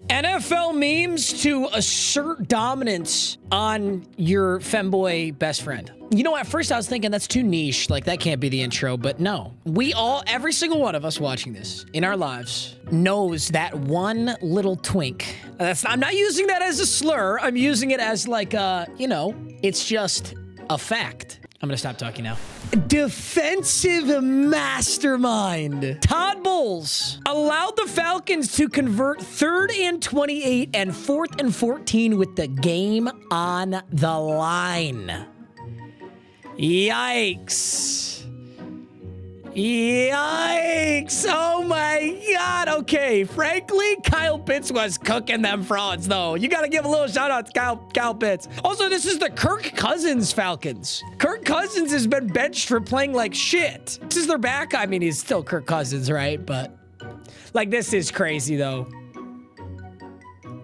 NFL memes to assert dominance on your femboy best friend. You know, at first I was thinking that's too niche. Like, that can't be the intro, but no. We all, every single one of us watching this in our lives knows that one little twink. I'm not using that as a slur. I'm using it as like, you know, it's just a fact. I'm gonna stop talking now. Defensive mastermind Todd Bowles allowed the Falcons to convert 3rd and 28 and 4th and 14 with the game on the line. Yikes. Yikes. Oh my God. Okay. Frankly, Kyle Pitts was cooking them frauds, though. You got to give a little shout out to Kyle Pitts. Also, this is the Kirk Cousins Falcons. Kirk Cousins has been benched for playing like shit. This is their back. I mean, he's still Kirk Cousins, right? But like, this is crazy, though.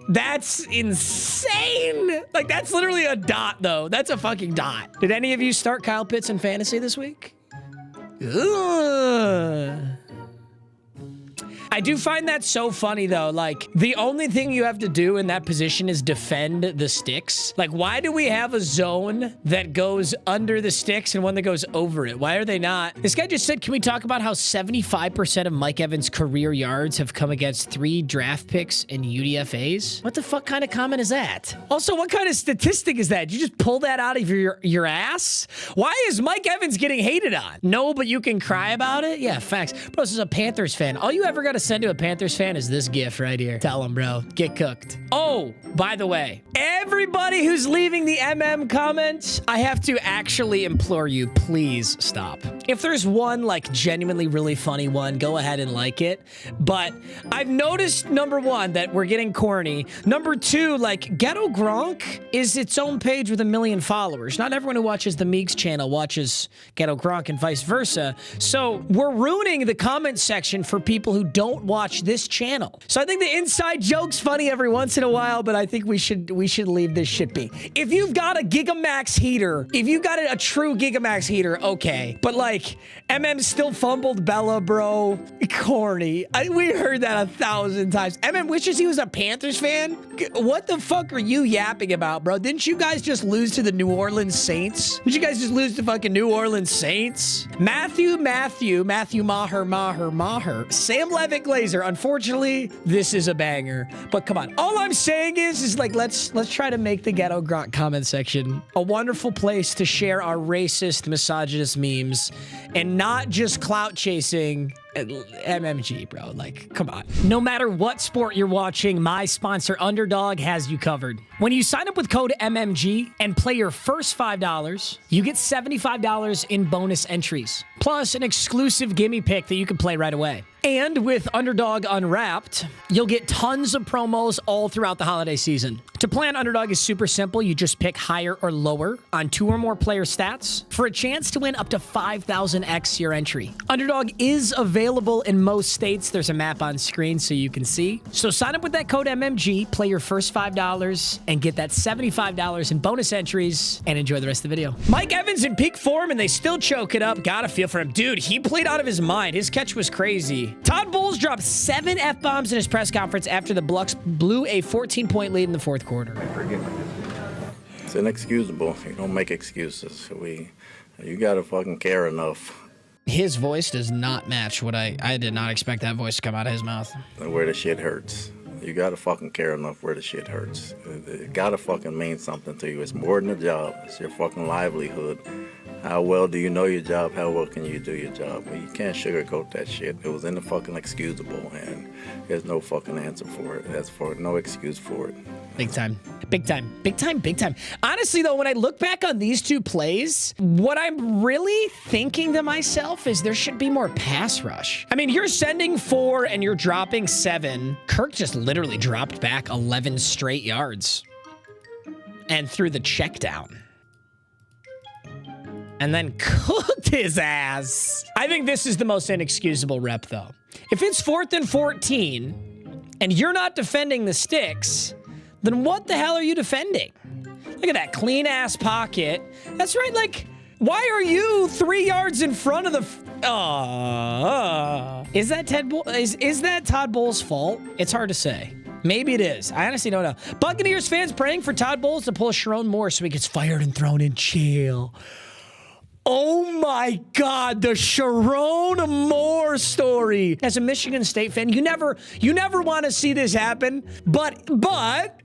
That's insane. Like, that's literally a dot, though. That's a fucking dot. Did any of you start Kyle Pitts in fantasy this week? Ugh. I do find that so funny, though. Like, the only thing you have to do in that position is defend the sticks. Like, why do we have a zone that goes under the sticks and one that goes over it? Why are they not? This guy just said, can we talk about how 75% of Mike Evans' career yards have come against 3 draft picks and UDFAs? What the fuck kind of comment is that? Also, what kind of statistic is that? Did you just pull that out of your ass? Why is Mike Evans getting hated on? No, but you can cry about it? Yeah, facts. Bro, this is a Panthers fan. All you ever got to send to a Panthers fan is this gif right here. Tell him, bro. Get cooked. Oh, by the way, everybody who's leaving the MM comments, I have to actually implore you, please stop. If there's one, like, genuinely really funny one, go ahead and like it. But I've noticed, number one, that we're getting corny. Number two, like, Ghetto Gronk is its own page with 1 million followers. Not everyone who watches the Meags channel watches Ghetto Gronk and vice versa. So we're ruining the comment section for people who don't watch this channel. So I think the inside joke's funny every once in a while, but I think we should leave this shit be. If you've got a Gigamax heater, if you got a true Gigamax heater, okay. But like, MM still fumbled Bella, bro. Corny. We heard that 1,000 times. MM wishes he was a Panthers fan? What the fuck are you yapping about, bro? Didn't you guys just lose to the New Orleans Saints? Did you guys just lose to fucking New Orleans Saints? Matthew Maher. Sam Levitt Glazer. Unfortunately, this is a banger. But come on. All I'm saying is like, let's try to make the Ghetto Gronk comment section a wonderful place to share our racist, misogynist memes and not just clout chasing MMG, bro. Like, come on. No matter what sport you're watching, my sponsor Underdog has you covered. When you sign up with code MMG and play your first $5, you get $75 in bonus entries, plus an exclusive gimme pick that you can play right away. And with Underdog Unwrapped, you'll get tons of promos all throughout the holiday season. To play on Underdog is super simple. You just pick higher or lower on 2 or more player stats for a chance to win up to 5,000x your entry. Underdog is available in most states. There's a map on screen so you can see. So sign up with that code MMG, play your first $5, and get that $75 in bonus entries, and enjoy the rest of the video. Mike Evans in peak form, and they still choke it up. Gotta feel for him. Dude, he played out of his mind. His catch was crazy. Todd Bowles dropped 7 F-bombs in his press conference after the Bucs blew a 14-point lead in the 4th quarter. It's inexcusable. You don't make excuses. You gotta fucking care enough. His voice does not match what I did not expect that voice to come out of his mouth. Where the shit hurts. You gotta fucking care enough where the shit hurts. It gotta fucking mean something to you. It's more than a job. It's your fucking livelihood. How well do you know your job? How well can you do your job? Well, you can't sugarcoat that shit. It was in the fucking excusable, and there's no fucking answer for it. There's no excuse for it. Big time. Big time. Big time. Big time. Honestly, though, when I look back on these 2 plays, what I'm really thinking to myself is there should be more pass rush. I mean, you're sending 4 and you're dropping 7. Kirk just literally dropped back 11 straight yards and threw the check down. And then cooked his ass. I think this is the most inexcusable rep, though. If it's 4th and 14 and you're not defending the sticks, then what the hell are you defending? Look at that clean-ass pocket. That's right, like, why are you 3 yards in front of the... Is that Todd Bowles' fault? It's hard to say. Maybe it is. I honestly don't know. Buccaneers fans praying for Todd Bowles to pull Chiron Moore so he gets fired and thrown in jail. Oh my God, the Chiron Moore story. As a Michigan State fan, you never want to see this happen. But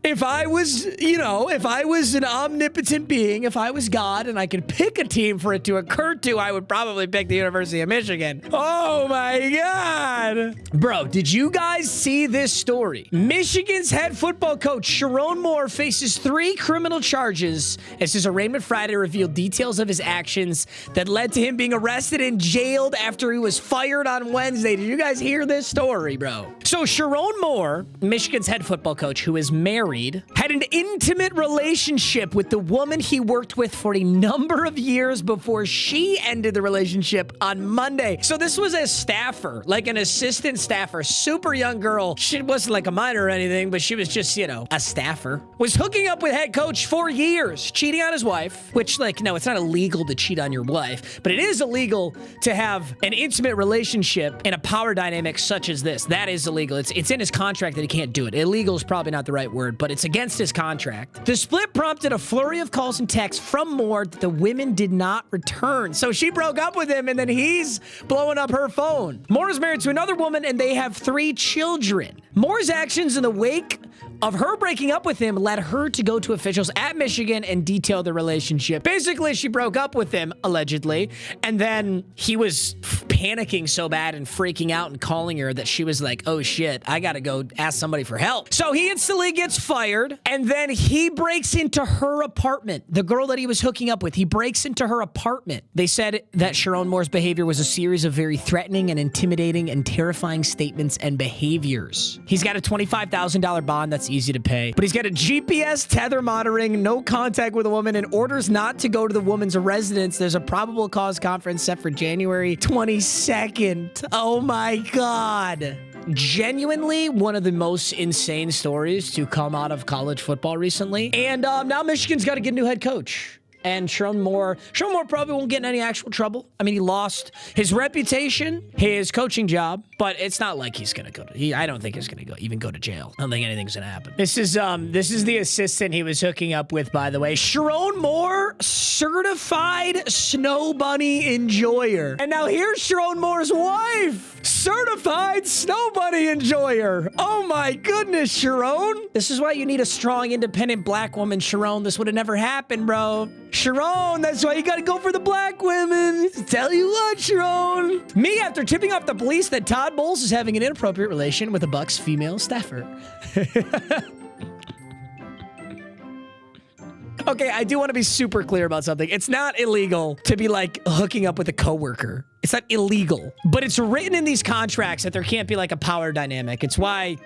if I was, if I was an omnipotent being, if I was God and I could pick a team for it to occur to, I would probably pick the University of Michigan. Oh my God. Bro, did you guys see this story? Michigan's head football coach, Chiron Moore, faces 3 criminal charges as his arraignment Friday revealed details of his actions that led to him being arrested and jailed after he was fired on Wednesday. Did you guys hear this story, bro? So Chiron Moore, Michigan's head football coach who is married, had an intimate relationship with the woman he worked with for a number of years before she ended the relationship on Monday. So this was a staffer, like an assistant staffer, super young girl. She wasn't like a minor or anything, but she was just, a staffer. Was hooking up with head coach for years, cheating on his wife, which no, it's not illegal to cheat on your wife, but it is illegal to have an intimate relationship in a power dynamic such as this. That is illegal. It's in his contract that he can't do it. Illegal is probably not the right word, but it's against his contract. The split prompted a flurry of calls and texts from Moore that the women did not return. So she broke up with him and then he's blowing up her phone. Moore is married to another woman and they have 3 children. Moore's actions in the wake of her breaking up with him led her to go to officials at Michigan and detail the relationship. Basically, she broke up with him, allegedly, and then he was panicking so bad and freaking out and calling her that she was like, oh shit, I gotta go ask somebody for help. So he instantly gets fired, and then he breaks into her apartment. The girl that he was hooking up with, he breaks into her apartment. They said that Chiron Moore's behavior was a series of very threatening and intimidating and terrifying statements and behaviors. He's got a $25,000 bond that's easy to pay, but he's got a GPS tether monitoring, no contact with a woman, and orders not to go to the woman's residence. There's a probable cause conference set for January 22nd. Oh my God. Genuinely one of the most insane stories to come out of college football recently. And now Michigan's got to get a new head coach. And Chiron Moore probably won't get in any actual trouble. I mean, he lost his reputation, his coaching job, but it's not like he's gonna I don't think he's gonna even go to jail. I don't think anything's gonna happen. This is the assistant he was hooking up with, by the way. Chiron Moore, certified snow bunny enjoyer. And now here's Chiron Moore's wife, certified snow bunny enjoyer. Oh my goodness, Chiron. This is why you need a strong, independent black woman, Chiron. This would have never happened, bro. Chiron, that's why you gotta go for the black women. Tell you what, Chiron. Me, after tipping off the police that Todd Bowles is having an inappropriate relation with a Bucs female staffer. Okay, I do want to be super clear about something. It's not illegal to be hooking up with a coworker. It's not illegal, but it's written in these contracts that there can't be a power dynamic. It's why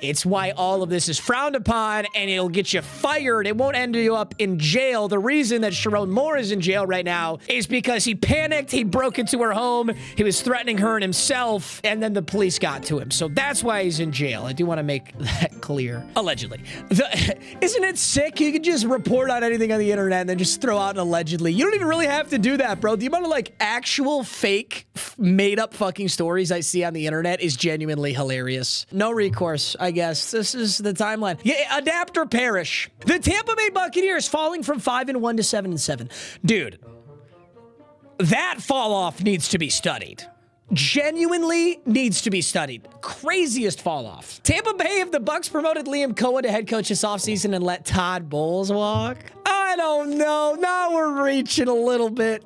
all of this is frowned upon, and it'll get you fired. It won't end you up in jail. The reason that Chiron Moore is in jail right now is because he panicked. He broke into her home. He was threatening her and himself, and then the police got to him. So that's why he's in jail. I do want to make that clear. Allegedly. Isn't it sick? You can just report on anything on the internet and then just throw out an allegedly. You don't even really have to do that, bro. The amount of actual fake made up fucking stories I see on the internet is genuinely hilarious. No recourse, I guess. This is the timeline. Yeah, adapt or perish. The Tampa Bay Buccaneers falling from 5-1 to 7-7. Dude, that fall off needs to be studied. Genuinely needs to be studied. Craziest fall off. Tampa Bay, if the Bucs promoted Liam Cohen to head coach this offseason and let Todd Bowles walk? I don't know. Now we're reaching a little bit.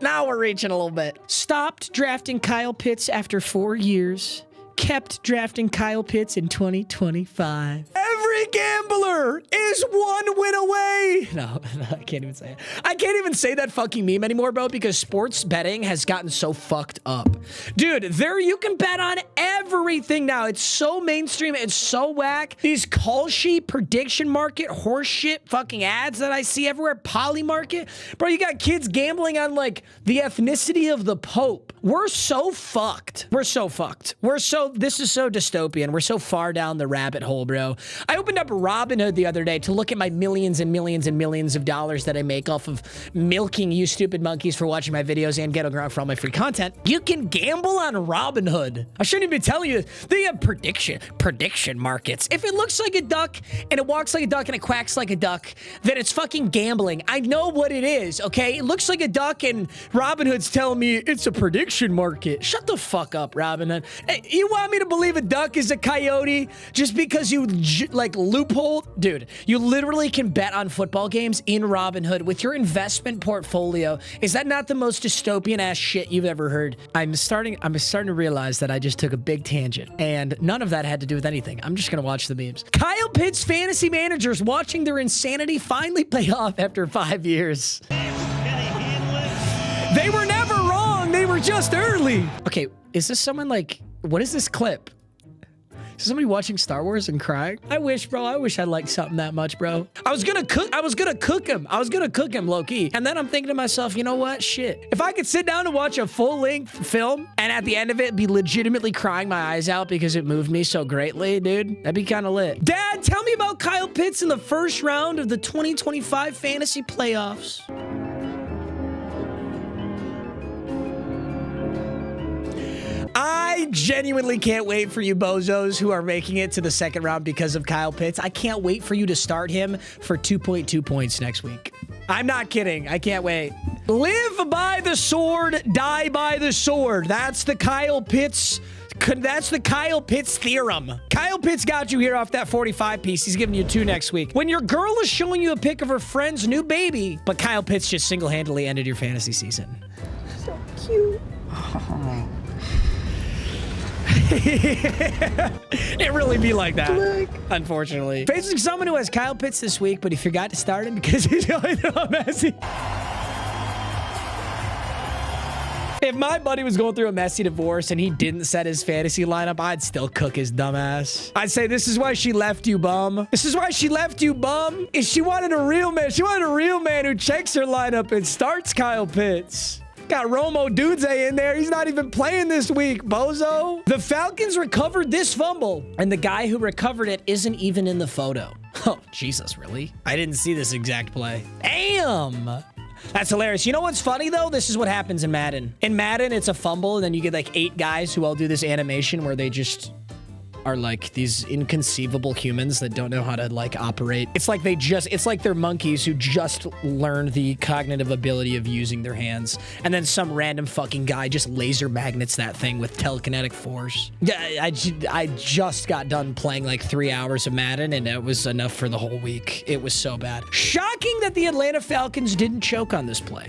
Stopped drafting Kyle Pitts after 4 years. Kept drafting Kyle Pitts in 2025. Every gambler is 1 win away. No, I can't even say it. I can't even say that fucking meme anymore, bro, because sports betting has gotten so fucked up. Dude, you can bet on everything now. It's so mainstream. It's so whack. These call sheet prediction market horseshit fucking ads that I see everywhere. Poly market. Bro, you got kids gambling on the ethnicity of the Pope. We're so fucked. This is so dystopian. We're so far down the rabbit hole, bro. I opened up Robinhood the other day to look at my millions and millions and millions of dollars that I make off of milking you stupid monkeys for watching my videos and Ghetto Grunt for all my free content, you can gamble on Robinhood. I shouldn't even be telling you this. They have prediction markets. If it looks like a duck and it walks like a duck and it quacks like a duck, then it's fucking gambling. I know what it is, okay? It looks like a duck and Robinhood's telling me it's a prediction market. Shut the fuck up, Robinhood. Hey, you want me to believe a duck is a coyote just because you like loophole? Dude, you literally can bet on football games in Robinhood with your investment portfolio. Is that not the most dystopian ass shit you've ever heard? I'm starting to realize that I just took a big tangent and none of that had to do with anything. I'm just gonna watch the memes. Kyle Pitts fantasy managers watching their insanity finally pay off after 5 years. They were never wrong. They were just early. Okay, is this someone like, what is this clip? Is somebody watching Star Wars and crying? I wish, bro. I wish I liked something that much, bro. I was gonna cook him low-key. And then I'm thinking to myself, you know what? Shit. If I could sit down and watch a full-length film and at the end of it be legitimately crying my eyes out because it moved me so greatly, dude, that'd be kind of lit. Dad, tell me about Kyle Pitts in the first round of the 2025 fantasy playoffs. I genuinely can't wait for you bozos who are making it to the second round because of Kyle Pitts. I can't wait for you to start him for 2.2 points next week. I'm not kidding. I can't wait. Live by the sword, die by the sword. That's the Kyle Pitts. That's the Kyle Pitts theorem. Kyle Pitts got you here off that 45 piece. He's giving you 2 next week. When your girl is showing you a pic of her friend's new baby, but Kyle Pitts just single-handedly ended your fantasy season. So cute. It really be like that, unfortunately. Facing someone who has Kyle Pitts this week, but he forgot to start him because he's going through a messy. If my buddy was going through a messy divorce and he didn't set his fantasy lineup, I'd still cook his dumbass. I'd say, this is why she left you, bum. This is why she left you, bum. Is she wanted a real man. She wanted a real man who checks her lineup and starts Kyle Pitts. Got Romo Dudze in there. He's not even playing this week, bozo. The Falcons recovered this fumble, and the guy who recovered it isn't even in the photo. Oh, Jesus, really? I didn't see this exact play. Damn. That's hilarious. You know what's funny, though? This is what happens in Madden. In Madden, it's a fumble, and then you get like 8 guys who all do this animation where they just are like these inconceivable humans that don't know how to like operate. It's like they're monkeys who just learned the cognitive ability of using their hands. And then some random fucking guy just laser magnets that thing with telekinetic force. Yeah, I just got done playing like 3 hours of Madden and it was enough for the whole week. It was so bad. Shocking that the Atlanta Falcons didn't choke on this play.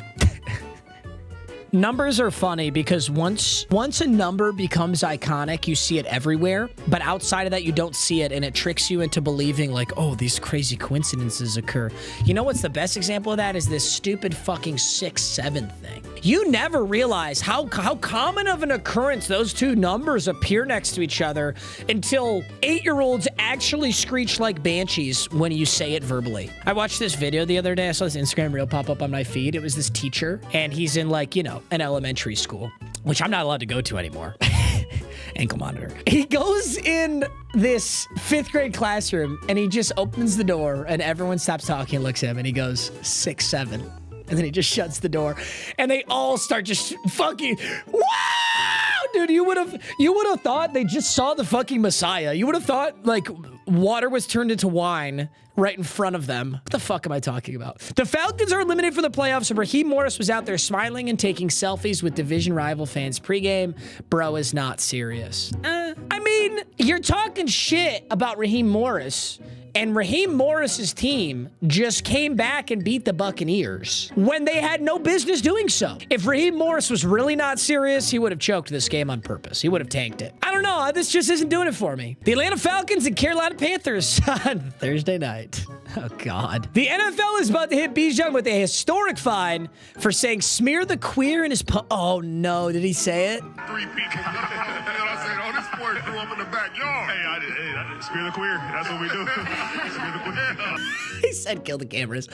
Numbers are funny because once a number becomes iconic, you see it everywhere. But outside of that, you don't see it, and it tricks you into believing like, oh, these crazy coincidences occur. You know what's the best example of that is this stupid fucking 6-7 thing. You never realize how common of an occurrence those two numbers appear next to each other until 8-year-olds actually screech like banshees when you say it verbally. I watched this video the other day. I saw this Instagram reel pop up on my feed. It was this teacher, and he's in like, you know, an elementary school, which I'm not allowed to go to anymore. Ankle monitor. He goes in this 5th grade classroom and he just opens the door and everyone stops talking and looks at him and he goes 6-7. And then he just shuts the door and they all start just fucking, wow, dude, you would have thought they just saw the fucking Messiah. You would have thought like water was turned into wine right in front of them. What the fuck am I talking about? The Falcons are eliminated from the playoffs, and Raheem Morris was out there smiling and taking selfies with division rival fans pregame. Bro is not serious. I mean, you're talking shit about Raheem Morris, and Raheem Morris's team just came back and beat the Buccaneers when they had no business doing so. If Raheem Morris was really not serious, he would have choked this game on purpose. He would have tanked it. I don't know. This just isn't doing it for me. The Atlanta Falcons and Carolina Panthers on Thursday night. Oh, God. The NFL is about to hit Bijan with a historic fine for saying smear the queer in his Oh, no. Did he say it? 3 people. You know what I'm saying? Oh, this sport grew up in the backyard. Hey, I did smear the queer. That's what we do. Smear the queer. He said kill the cameras.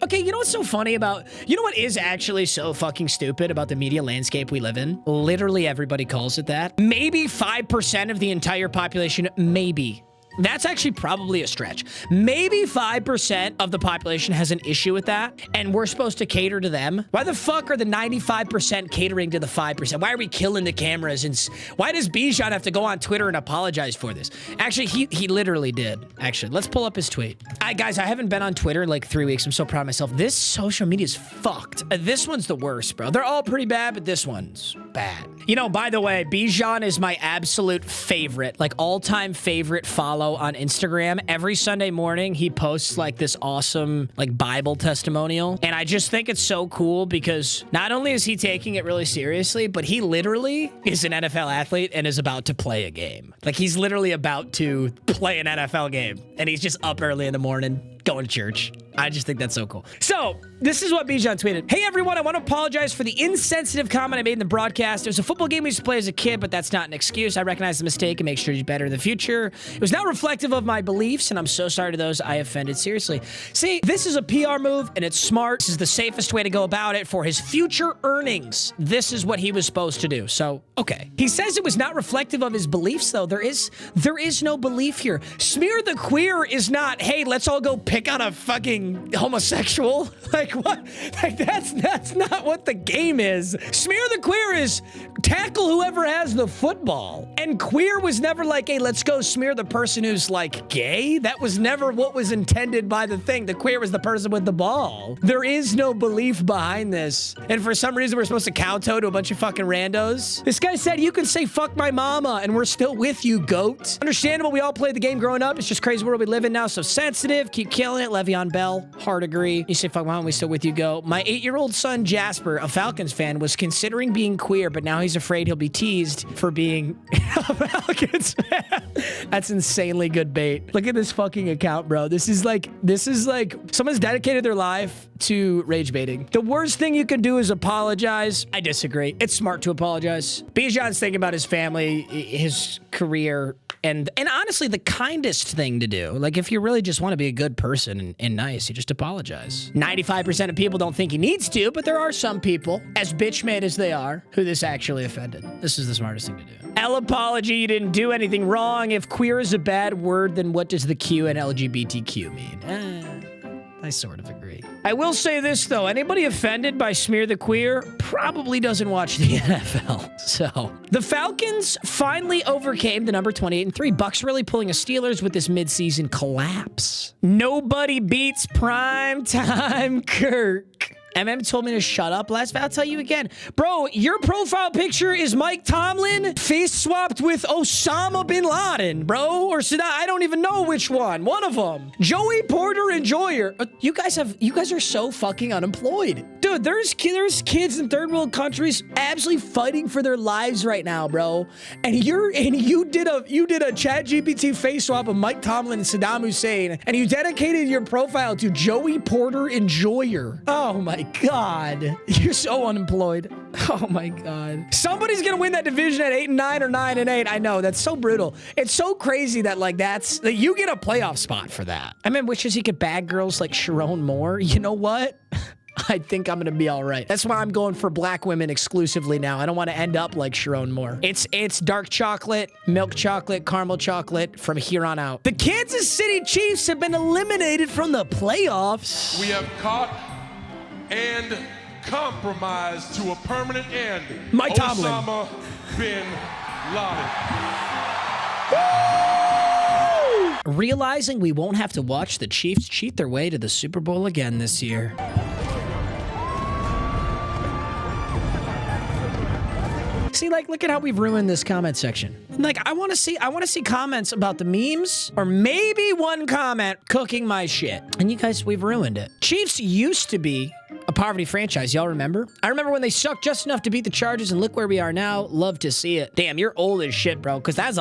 Okay, you know what's so funny about... You know what is actually so fucking stupid about the media landscape we live in? Literally everybody calls it that. Maybe 5% of the entire population, maybe That's actually probably a stretch. Maybe 5% of the population has an issue with that, and we're supposed to cater to them. Why the fuck are the 95% catering to the 5%? Why are we killing the cameras? And why does Bijan have to go on Twitter and apologize for this? Actually, he literally did. Actually, let's pull up his tweet. Guys, I haven't been on Twitter in like 3 weeks. I'm so proud of myself. This social media is fucked. This one's the worst, bro. They're all pretty bad, but this one's bad. You know, by the way, Bijan is my absolute favorite, like all-time favorite follow on Instagram. Every Sunday morning, he posts like this awesome like Bible testimonial. And I just think it's so cool because not only is he taking it really seriously, but he literally is an NFL athlete and is about to play a game. Like he's literally about to play an NFL game. And he's just up early in the morning going to church. I just think that's so cool. So this is what Bijan tweeted. Hey everyone, I want to apologize for the insensitive comment I made in the broadcast. It was a football game we used to play as a kid, but that's not an excuse. I recognize the mistake and make sure you do better in the future. It was not reflective of my beliefs, and I'm so sorry to those I offended. Seriously. See, this is a PR move, and it's smart. This is the safest way to go about it for his future earnings. This is what he was supposed to do. So, okay. He says it was not reflective of his beliefs, though. There is no belief here. Smear the queer is not, hey, let's all go pick on a fucking homosexual. Like, what? Like, that's not what the game is. Smear the queer is tackle whoever has the football. And queer was never like, hey, let's go smear the person who's like gay. That was never what was intended by the thing. The queer was the person with the ball. There is no belief behind this. And for some reason, we're supposed to kowtow to a bunch of fucking randos. This guy said, you can say fuck my mama and we're still with you, goat. Understandable, we all played the game growing up. It's just crazy world we live in now. So sensitive, keep killing it. Le'Veon Bell, hard agree. You say fuck my mama, we still with you, go. My 8-year-old son, Jasper, a Falcons fan, was considering being queer, but now he's afraid he'll be teased for being a Falcons fan. That's insanely good bait. Look at this fucking account, bro. This is like someone's dedicated their life to rage baiting. The worst thing you can do is apologize. I disagree. It's smart to apologize. Bijan's thinking about his family, his career, and honestly, the kindest thing to do. Like, if you really just want to be a good person and nice, you just apologize. 95% of people don't think he needs to, but there are some people, as bitch-made as they are, who this actually offended. This is the smartest thing to do. L apology, you didn't do anything wrong. If queer is a bad word, then what does the Q in LGBTQ mean? I sort of agree. I will say this, though. Anybody offended by smear the queer probably doesn't watch the NFL. So, the Falcons finally overcame the number 28-3. Bucks really pulling a Steelers with this midseason collapse. Nobody beats primetime Kirk. MM told me to shut up last, but I'll tell you again. Bro, your profile picture is Mike Tomlin face swapped with Osama bin Laden, bro. Or Saddam. I don't even know which one. One of them. Joey Porter Enjoyer. You guys are so fucking unemployed. Dude, there's kids in third world countries absolutely fighting for their lives right now, bro. And you did a ChatGPT face swap of Mike Tomlin and Saddam Hussein, and you dedicated your profile to Joey Porter Enjoyer. Oh my God. You're so unemployed. Oh my God. Somebody's gonna win that division at 8-9 or 9-8. I know, that's so brutal. It's so crazy that that you get a playoff spot for that. I mean, wishes he could bag girls like Chiron Moore. You know what? I think I'm gonna be all right. That's why I'm going for black women exclusively now. I don't want to end up like Chiron Moore. It's dark chocolate, milk chocolate, caramel chocolate from here on out. The Kansas City Chiefs have been eliminated from the playoffs. We have caught and compromised to a permanent end. Mike Tomlin. Osama bin Laden. Woo! Realizing we won't have to watch the Chiefs cheat their way to the Super Bowl again this year. See, look at how we've ruined this comment section. I want to see comments about the memes, or maybe one comment cooking my shit. And you guys, we've ruined it. Chiefs used to be a poverty franchise. Y'all remember? I remember when they sucked just enough to beat the Chargers, and look where we are now. Love to see it. Damn, you're old as shit, bro, because that's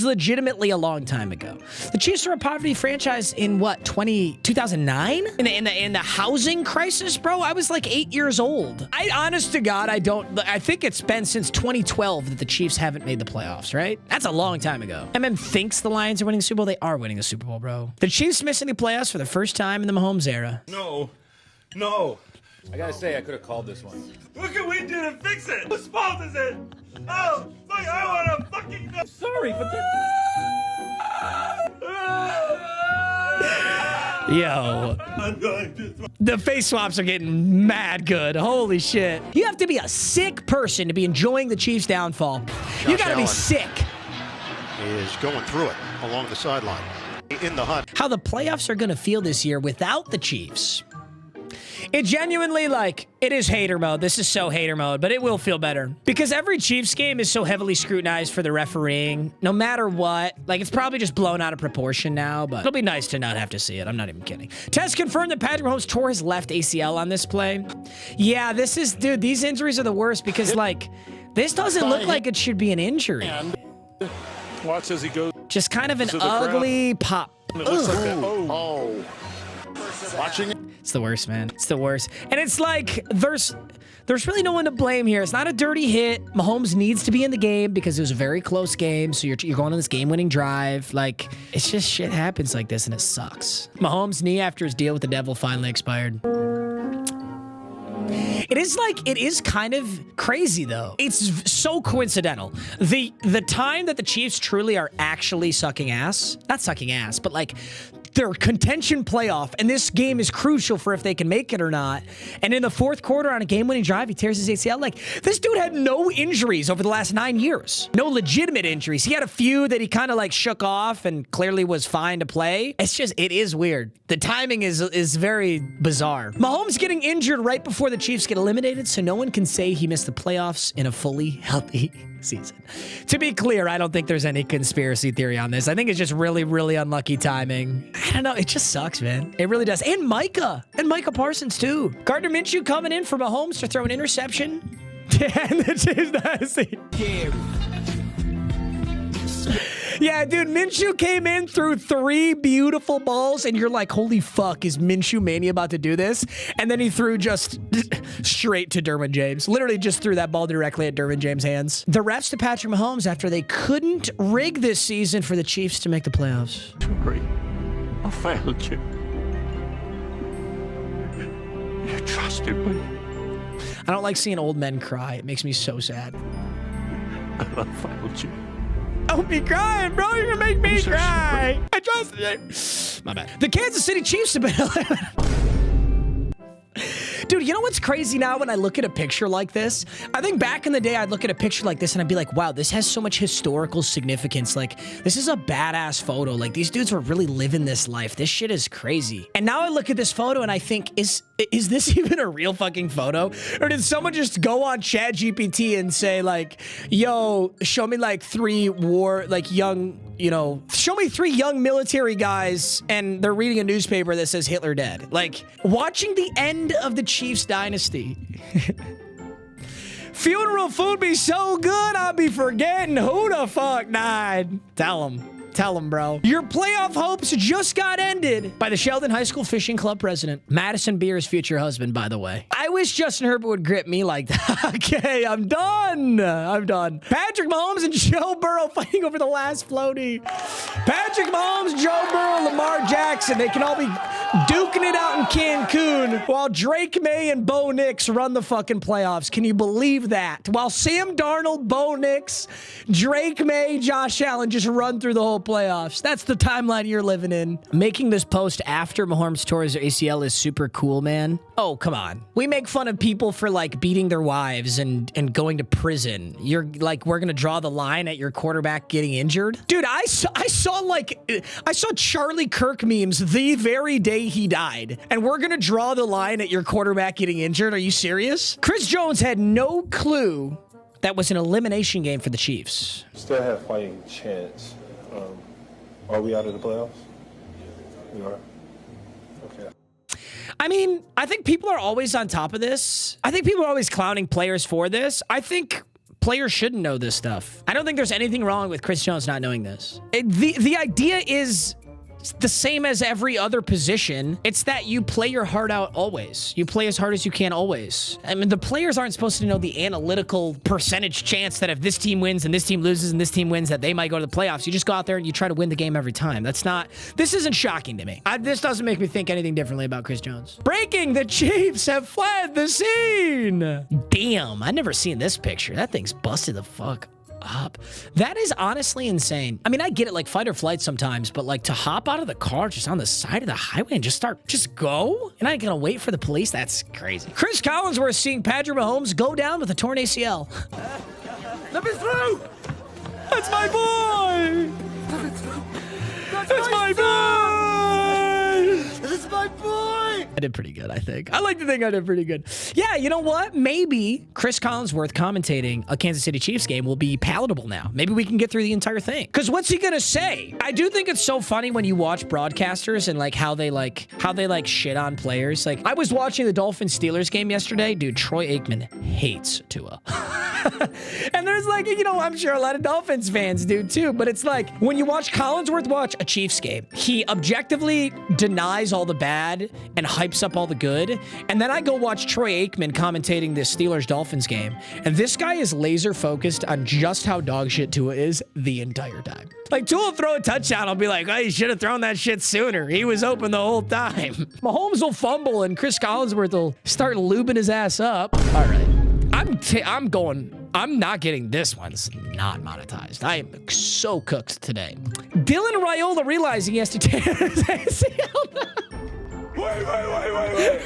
legitimately a long time ago. The Chiefs were a poverty franchise in what, 2009? In the housing crisis, bro? I was like 8 years old. Honest to God, I think it's been since 2012 that the Chiefs haven't made the playoffs, right? That's a long time ago. MM thinks the Lions are winning the Super Bowl. They are winning the Super Bowl, bro. The Chiefs missing the playoffs for the first time in the Mahomes era. No. I gotta say, I could have called this one. Look what we did to fix it! Whose fault is it? Oh, fuck, I wanna fucking go. Sorry, but Yo. The face swaps are getting mad good. Holy shit. You have to be a sick person to be enjoying the Chiefs' downfall. You gotta be sick. Is going through it along the sideline in the hunt. How the playoffs are gonna feel this year without the Chiefs. It genuinely, like, it is hater mode. This is so hater mode, but it will feel better. Because every Chiefs game is so heavily scrutinized for the refereeing. No matter what. Like, it's probably just blown out of proportion now, but it'll be nice to not have to see it. I'm not even kidding. Test confirmed that Patrick Mahomes tore his left ACL on this play. Yeah, this is, dude, these injuries are the worst because, like, this doesn't look like it should be an injury. Watch as he goes. Just kind of an ugly pop. It looks like that. Oh. Watching it. It's the worst, man. It's the worst. And it's like, there's really no one to blame here. It's not a dirty hit. Mahomes needs to be in the game because it was a very close game. So you're going on this game-winning drive. Like, it's just shit happens like this and it sucks. Mahomes' knee after his deal with the devil finally expired. It is kind of crazy though. It's so coincidental. The time that the Chiefs truly are actually sucking ass, not sucking ass, but like their contention playoff, and this game is crucial for if they can make it or not. And in the fourth quarter on a game-winning drive, he tears his ACL. Like, this dude had no injuries over the last 9 years. No legitimate injuries. He had a few that he kind of like shook off and clearly was fine to play. It's just, it is weird. The timing is very bizarre. Mahomes getting injured right before the Chiefs get eliminated, so no one can say he missed the playoffs in a fully healthy season. To be clear, I don't think there's any conspiracy theory on this. I think it's just really, really unlucky timing. I don't know. It just sucks, man. It really does. And Micah Parsons too. Gardner Minshew coming in for Mahomes to throw an interception. And the Chiefs dynasty. Yeah, dude, Minshew came in through 3 beautiful balls, and you're like, holy fuck, is Minshew Mania about to do this? And then he threw just straight to Derwin James. Literally just threw that ball directly at Derwin James' hands. The refs to Patrick Mahomes after they couldn't rig this season for the Chiefs to make the playoffs. Great. I failed you. You trusted me. I don't like seeing old men cry. It makes me so sad. And I failed you. Don't be crying, bro. You're gonna make me cry. I trusted you. My bad. The Kansas City Chiefs have been... Dude, you know what's crazy now when I look at a picture like this? I think back in the day, I'd look at a picture like this and I'd be like, wow, this has so much historical significance. Like, this is a badass photo. Like, these dudes were really living this life. This shit is crazy. And now I look at this photo and I think, is this even a real fucking photo? Or did someone just go on ChatGPT and say like, yo, show me like 3 young, you know, show me 3 young military guys and they're reading a newspaper that says Hitler dead. Like, watching the end of the Chiefs dynasty. Funeral food be so good, I'll be forgetting who the fuck died. Tell him, bro. Your playoff hopes just got ended by the Sheldon High School Fishing Club president, Madison Beer's future husband, by the way. I wish Justin Herbert would grip me like that. Okay, I'm done. Patrick Mahomes and Joe Burrow fighting over the last floaty. Patrick Mahomes, Joe Burrow, Lamar Jackson. They can all be duking it out in Cancun while Drake May and Bo Nix run the fucking playoffs. Can you believe that? While Sam Darnold, Bo Nix, Drake May, Josh Allen just run through the whole playoffs. That's the timeline you're living in. Making this post after Mahomes tore his ACL is super cool, man. Oh, come on. We make fun of people for like beating their wives and going to prison. You're like, we're gonna draw the line at your quarterback getting injured. Dude, I saw Charlie Kirk memes the very day he died, and we're gonna draw the line at your quarterback getting injured. Are you serious? Chris Jones had no clue that was an elimination game for the Chiefs. Still have fighting chance. Are we out of the playoffs? We are. Okay. I mean, I think people are always on top of this. I think people are always clowning players for this. I think players shouldn't know this stuff. I don't think there's anything wrong with Chris Jones not knowing this. The idea is the same as every other position. It's that you play your heart out always. You play as hard as you can always. I mean, the players aren't supposed to know the analytical percentage chance that if this team wins and this team loses and this team wins, that they might go to the playoffs. You just go out there and you try to win the game every time. This isn't shocking to me. This doesn't make me think anything differently about Chris Jones. Breaking, the Chiefs have fled the scene. Damn, I've never seen this picture. That thing's busted the fuck up. That is honestly insane. I mean, I get it, like fight or flight sometimes, but like to hop out of the car just on the side of the highway and just go? You're not gonna wait for the police? That's crazy. Chris Collinsworth seeing Patrick Mahomes go down with a torn ACL. Let me through! That's my boy! That's my boy! This is my boy! I did pretty good, I think. I like to think I did pretty good. Yeah, you know what? Maybe Chris Collinsworth commentating a Kansas City Chiefs game will be palatable now. Maybe we can get through the entire thing. Because what's he gonna say? I do think it's so funny when you watch broadcasters and like how they shit on players. Like I was watching the Dolphins Steelers game yesterday. Dude, Troy Aikman hates Tua. And there's like, you know, I'm sure a lot of Dolphins fans do too, but it's like when you watch Collinsworth watch a Chiefs game, he objectively denies all the bad and hypes up all the good. And then I go watch Troy Aikman commentating this Steelers-Dolphins game, and this guy is laser focused on just how dog shit Tua is the entire time. Like Tua will throw a touchdown, I'll be like, oh, you should have thrown that shit sooner. He was open the whole time. Mahomes will fumble and Chris Collinsworth will start lubing his ass up. All right. I'm not getting this one's not monetized. I am so cooked today. Dylan Raiola realizing he has to tear his ACL. Wait. No.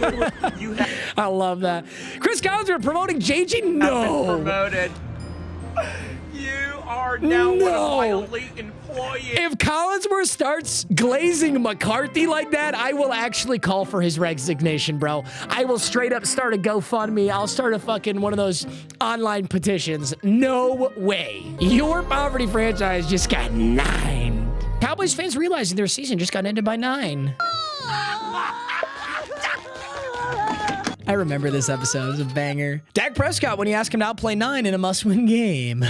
Wait. I love that. Chris Collinsworth promoting JJ. No. Promoted. You are now one of my elite employees. If Collinsworth starts glazing McCarthy like that, I will actually call for his resignation, bro. I will straight up start a GoFundMe. I'll start a fucking one of those online petitions. No way. Your poverty franchise just got 9. Cowboys fans realizing their season just got ended by 9. I remember this episode. It was a banger. Dak Prescott when you ask him to outplay 9 in a must-win game.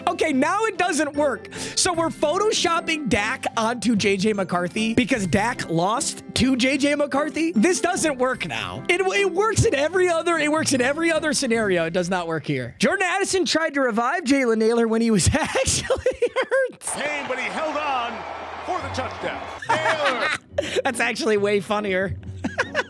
Okay, now it doesn't work. So we're photoshopping Dak onto JJ McCarthy because Dak lost to JJ McCarthy. This doesn't work now. It works in every other scenario. It does not work here. Jordan Addison tried to revive Jalen Naylor when he was actually hurt. Pain, but he held on for the touchdown. Naylor. That's actually way funnier.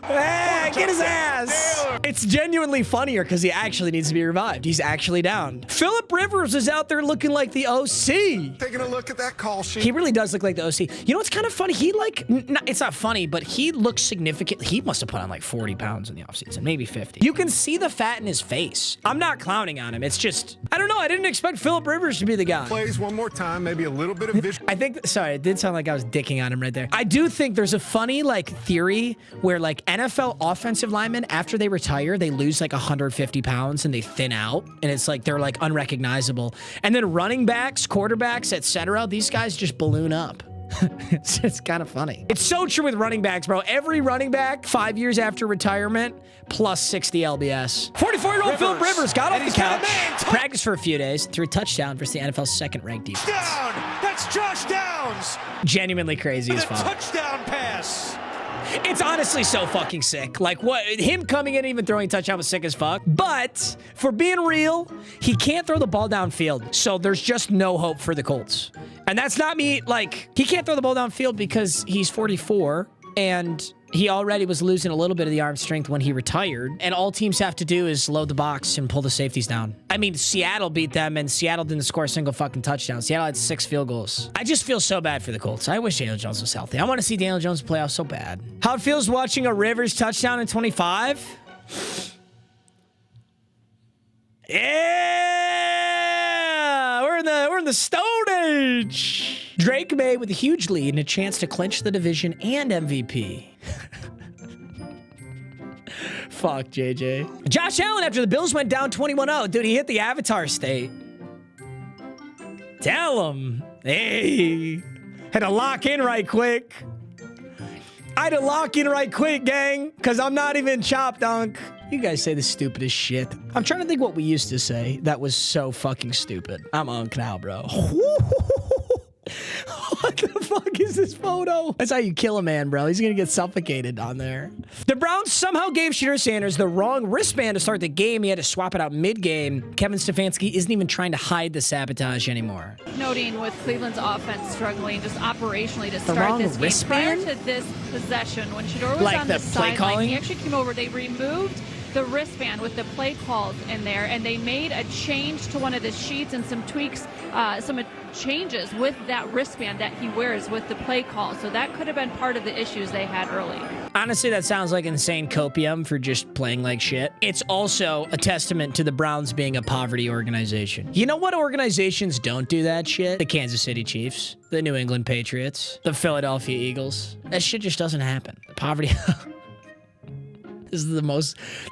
Hey, get his ass. It's genuinely funnier because he actually needs to be revived. He's actually down. Phillip Rivers is out there looking like the OC. Taking a look at that call sheet. He really does look like the OC. You know what's kind of funny? He it's not funny, but he looks significant. He must have put on like 40 pounds in the offseason, maybe 50. You can see the fat in his face. I'm not clowning on him. It's just, I don't know. I didn't expect Phillip Rivers to be the guy. Plays one more time, maybe a little bit of vision. I think, sorry, it did sound like I was dicking on him right there. I do think there's a funny like theory where like NFL offensive linemen, after they retire, they lose like 150 pounds and they thin out. And it's like, they're like unrecognizable. And then running backs, quarterbacks, etc., these guys just balloon up. It's kind of funny. It's so true with running backs, bro. Every running back, 5 years after retirement, plus 60 LBS. 44-year-old Phillip Rivers got off the couch, practiced for a few days, threw a touchdown versus the NFL's second-ranked defense. Down! That's Josh Downs! Genuinely crazy as fuck. Touchdown pass! It's honestly so fucking sick. Like, what? Him coming in and even throwing a touchdown was sick as fuck. But, for being real, he can't throw the ball downfield. So there's just no hope for the Colts. And that's not me, like, he can't throw the ball downfield because he's 44 and he already was losing a little bit of the arm strength when he retired. And all teams have to do is load the box and pull the safeties down. I mean, Seattle beat them and Seattle didn't score a single fucking touchdown. Seattle had 6 field goals. I just feel so bad for the Colts. I wish Daniel Jones was healthy. I want to see Daniel Jones play off so bad. How it feels watching a Rivers touchdown in 25? Yeah! We're in the Stone Age. Drake May with a huge lead and a chance to clinch the division and MVP. Fuck, JJ. Josh Allen, after the Bills went down 21-0. Dude, he hit the Avatar state. Tell him. Hey. Had to lock in right quick. I had to lock in right quick, gang, because I'm not even chop dunk. You guys say the stupidest shit. I'm trying to think what we used to say that was so fucking stupid. I'm unk now, bro. What the fuck is this photo? That's how you kill a man, bro. He's gonna get suffocated on there. The Browns somehow gave Shedeur Sanders the wrong wristband to start the game. He had to swap it out mid-game. Kevin Stefanski isn't even trying to hide the sabotage anymore. Noting with Cleveland's offense struggling just operationally to start this game. Wristband? Prior to this possession, when Shedeur was like on the the play sideline, calling? he actually came over. They removed the wristband with the play calls in there, and they made a change to one of the sheets and some tweaks, some changes with that wristband that he wears with the play call. So that could have been part of the issues they had early. Honestly, that sounds like insane copium for just playing like shit. It's also a testament to the Browns being a poverty organization. You know what organizations don't do that shit? The Kansas City Chiefs, the New England Patriots, the Philadelphia Eagles. That shit just doesn't happen. Poverty. This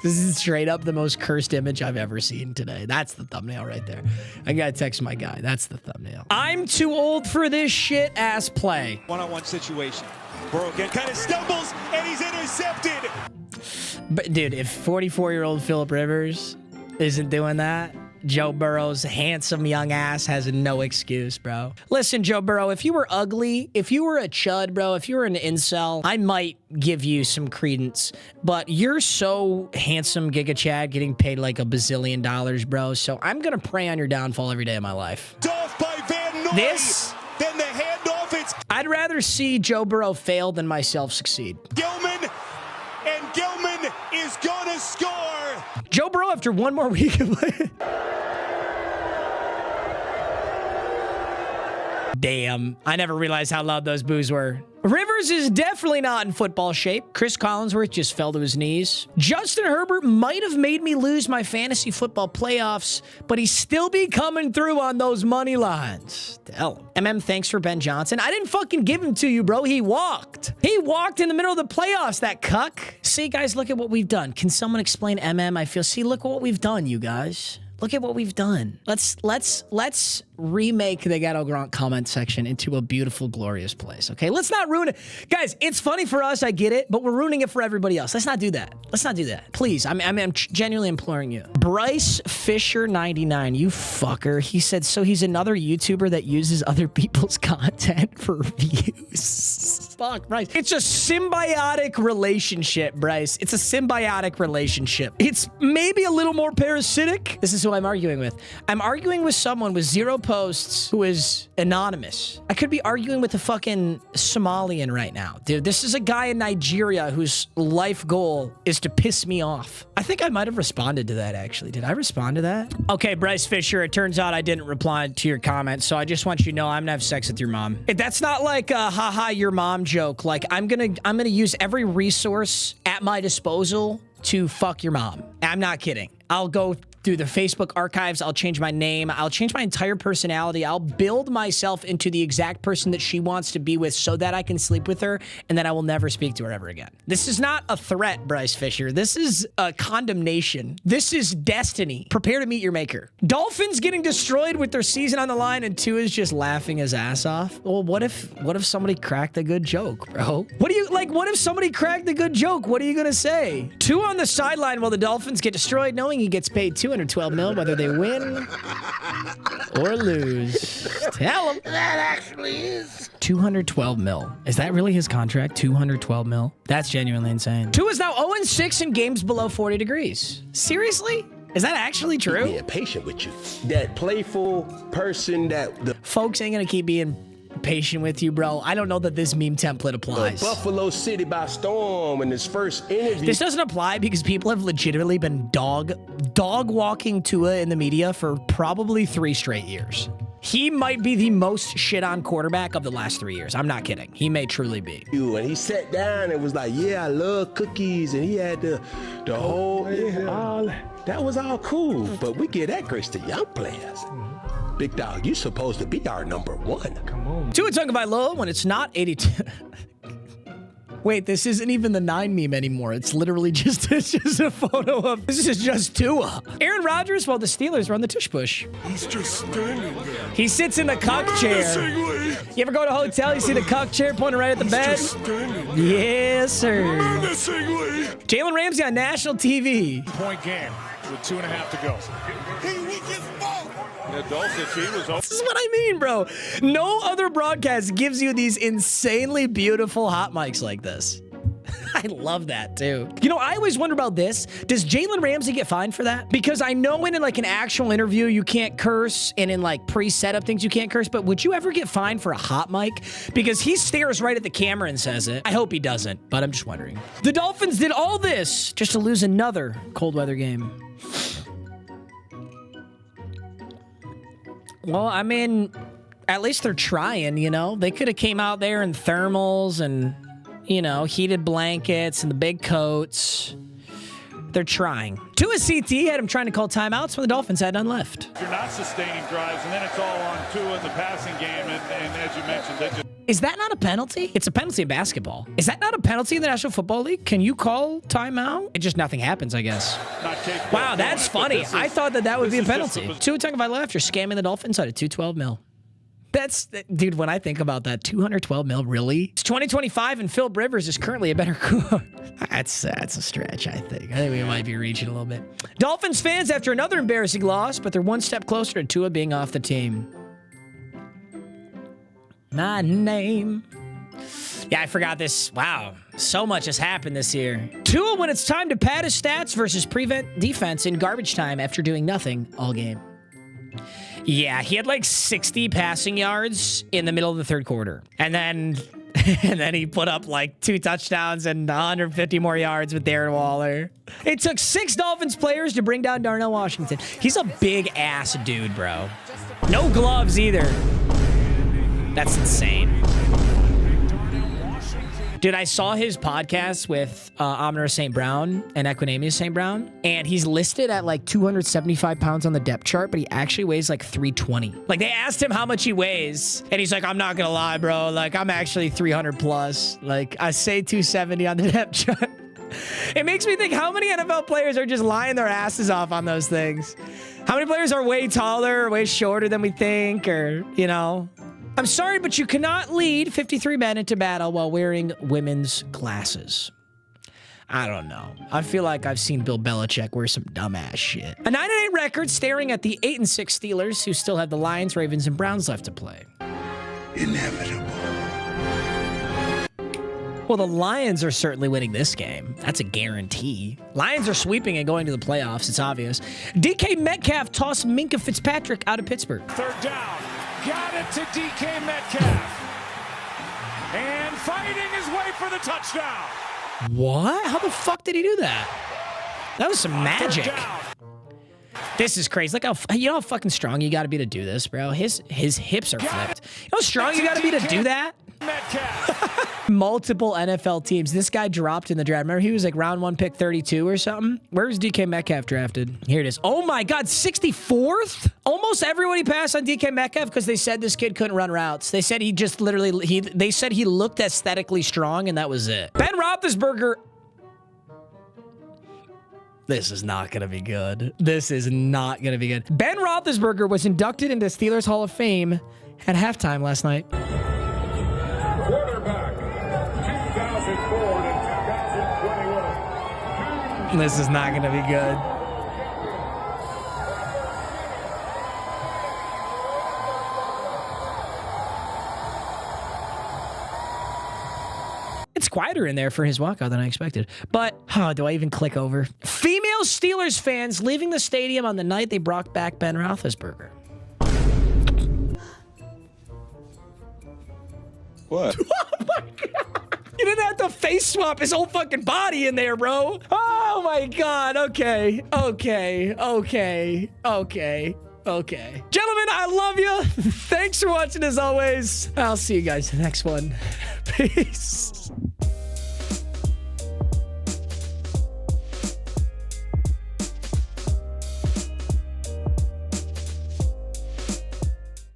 is straight up the most cursed image I've ever seen today. That's the thumbnail right there. I gotta text my guy. That's the thumbnail. I'm too old for this shit ass play. One-on-one situation. Burrow again kind of stumbles and he's intercepted. But dude, if 44-year-old Phillip Rivers isn't doing that, Joe Burrow's handsome young ass has no excuse, bro. Listen, Joe Burrow, if you were ugly, if you were a chud, bro, if you were an incel, I might give you some credence. But you're so handsome, Giga Chad, getting paid like $1 bazillion, bro. So I'm gonna pray on your downfall every day of my life. Off by Van Noy. Then the handoff. I'd rather see Joe Burrow fail than myself succeed. Gilman, and Gilman is gonna score. Joe Burrow after one more week of play. Damn, I never realized how loud those boos were. Rivers is definitely not in football shape. Chris Collinsworth just fell to his knees. Justin Herbert might have made me lose my fantasy football playoffs, but he still be coming through on those money lines. Tell him. Thanks for Ben Johnson. I didn't fucking give him to you, bro. He walked. He walked in the middle of the playoffs, that cuck. See, guys, look at what we've done. Can someone explain I feel? See, look at what we've done, you guys. Look at what we've done. Let's remake the Ghetto Gronk comment section into a beautiful, glorious place, okay? Let's not ruin it. Guys, it's funny for us, I get it, but we're ruining it for everybody else. Let's not do that. Let's not do that. Please, I'm genuinely imploring you. Bryce Fisher 99, you fucker. He said, so he's another YouTuber that uses other people's content for views. Fuck, Bryce. It's a symbiotic relationship, Bryce. It's a symbiotic relationship. It's maybe a little more parasitic. This is who I'm arguing with. I'm arguing with someone with 0 posts who is anonymous. I could be arguing with a fucking Somalian right now. Dude, this is a guy in Nigeria whose life goal is to piss me off. I think I might have responded to that, actually. Did I respond to that? Okay, Bryce Fisher, it turns out I didn't reply to your comment, so I just want you to know I'm gonna have sex with your mom. That's not like a haha your mom joke. Like, I'm gonna use every resource at my disposal to fuck your mom. I'm not kidding. I'll go through the Facebook archives. I'll change my name. I'll change my entire personality. I'll build myself into the exact person that she wants to be with so that I can sleep with her and then I will never speak to her ever again. This is not a threat, Bryce Fisher. This is a condemnation. This is destiny. Prepare to meet your maker. Dolphins getting destroyed with their season on the line and Tua is just laughing his ass off. Well, what if somebody cracked a good joke, bro? What if somebody cracked a good joke? What are you gonna say? Tua on the sideline while the Dolphins get destroyed, knowing he gets paid $212 million whether they win or lose. Tell him. That actually is $212 million. Is that really his contract? $212 million? That's genuinely insane. Tua's now 0-6 in games below 40 degrees. Seriously? Is that actually true? Being patient with you. That playful person folks ain't gonna keep being patient with you, bro. I don't know that this meme template applies. Buffalo City by storm in his first interview. This doesn't apply because people have legitimately been dog walking Tua in the media for probably 3 straight years. He might be the most shit on quarterback of the last 3 years. I'm not kidding. He may truly be. And he sat down and was like, yeah, I love cookies. And he had the whole, that was all cool. But we give that grace to young players. Big dog, you supposed to be our number 1. Come on. Tua Tagovailoa when it's not 82. Wait, this isn't even the 9 meme anymore. It's literally just a photo of, this is just Tua. Aaron Rodgers, while the Steelers run the tush push. He's just standing there. He sits in the cuck chair. You ever go to a hotel, you see the cuck chair pointing right at the bed? Yes, sir. Jaylen Ramsey on national TV. Point game with 2.5 to go. This is what I mean, bro. No other broadcast gives you these insanely beautiful hot mics like this. I love that too. You know, I always wonder about this. Does Jaylen Ramsey get fined for that? Because I know in like an actual interview you can't curse, and in like pre-setup things you can't curse, but would you ever get fined for a hot mic? Because he stares right at the camera and says it. I hope he doesn't, but I'm just wondering. The Dolphins did all this just to lose another cold weather game. Well, I mean, at least they're trying, you know? They could have came out there in thermals and, you know, heated blankets and the big coats. They're trying. Tua CT had him trying to call timeouts when the Dolphins had none left. You're not sustaining drives, and then it's all on Tua in the passing game, and as you mentioned, they just... Is that not a penalty? It's a penalty in basketball. Is that not a penalty in the National Football League? Can you call timeout? It just nothing happens, I guess. Wow, that's funny. I thought that would be a penalty. Tua Tagovailoa after scamming the Dolphins out of $212 million. That's, dude, when I think about that, $212 million, really? It's 2025 and Philip Rivers is currently a better coach. That's a stretch, I think. I think we might be reaching a little bit. Dolphins fans after another embarrassing loss, but they're one step closer to Tua being off the team. My name. Yeah, I forgot this. Wow, so much has happened this year. Tua when it's time to pad his stats versus prevent defense in garbage time after doing nothing all game. Yeah, he had like 60 passing yards in the middle of the third quarter. And then he put up like 2 touchdowns and 150 more yards with Darren Waller. It took 6 Dolphins players to bring down Darnell Washington. He's a big ass dude, bro. No gloves either. That's insane. Dude, I saw his podcast with Amner St. Brown and Equinemius St. Brown, and he's listed at like 275 pounds on the depth chart, but he actually weighs like 320. Like, they asked him how much he weighs, and he's like, I'm not gonna lie, bro. Like, I'm actually 300 plus. Like, I say 270 on the depth chart. It makes me think, how many NFL players are just lying their asses off on those things? How many players are way taller or way shorter than we think, or, you know? I'm sorry, but you cannot lead 53 men into battle while wearing women's glasses. I don't know. I feel like I've seen Bill Belichick wear some dumbass shit. A 9-8 record staring at the 8-6 Steelers, who still have the Lions, Ravens, and Browns left to play. Inevitable. Well, the Lions are certainly winning this game. That's a guarantee. Lions are sweeping and going to the playoffs. It's obvious. DK Metcalf tossed Minkah Fitzpatrick out of Pittsburgh. Third down. Got it to DK Metcalf. And fighting his way for the touchdown. What? How the fuck did he do that? That was some magic. This is crazy. Look how, you know how fucking strong you gotta be to do this, bro? His hips are flipped. You know how strong you gotta be to do that? Multiple NFL teams. This guy dropped in the draft. Remember, he was like round 1 pick 32 or something? Where's DK Metcalf drafted? Here it is. Oh my God, 64th? Almost everybody passed on DK Metcalf because they said this kid couldn't run routes. They said he just literally, they said he looked aesthetically strong and that was it. Ben Roethlisberger. This is not going to be good. This is not going to be good. Ben Roethlisberger was inducted into Steelers Hall of Fame at halftime last night. Quarterback, 2004 to 2021. This is not going to be good. It's quieter in there for his walkout than I expected. But, do I even click over? Female Steelers fans leaving the stadium on the night they brought back Ben Roethlisberger. What? Oh my God. You didn't have to face swap his whole fucking body in there, bro. Oh my God. Okay. Gentlemen, I love you. Thanks for watching as always. I'll see you guys in the next one. Peace.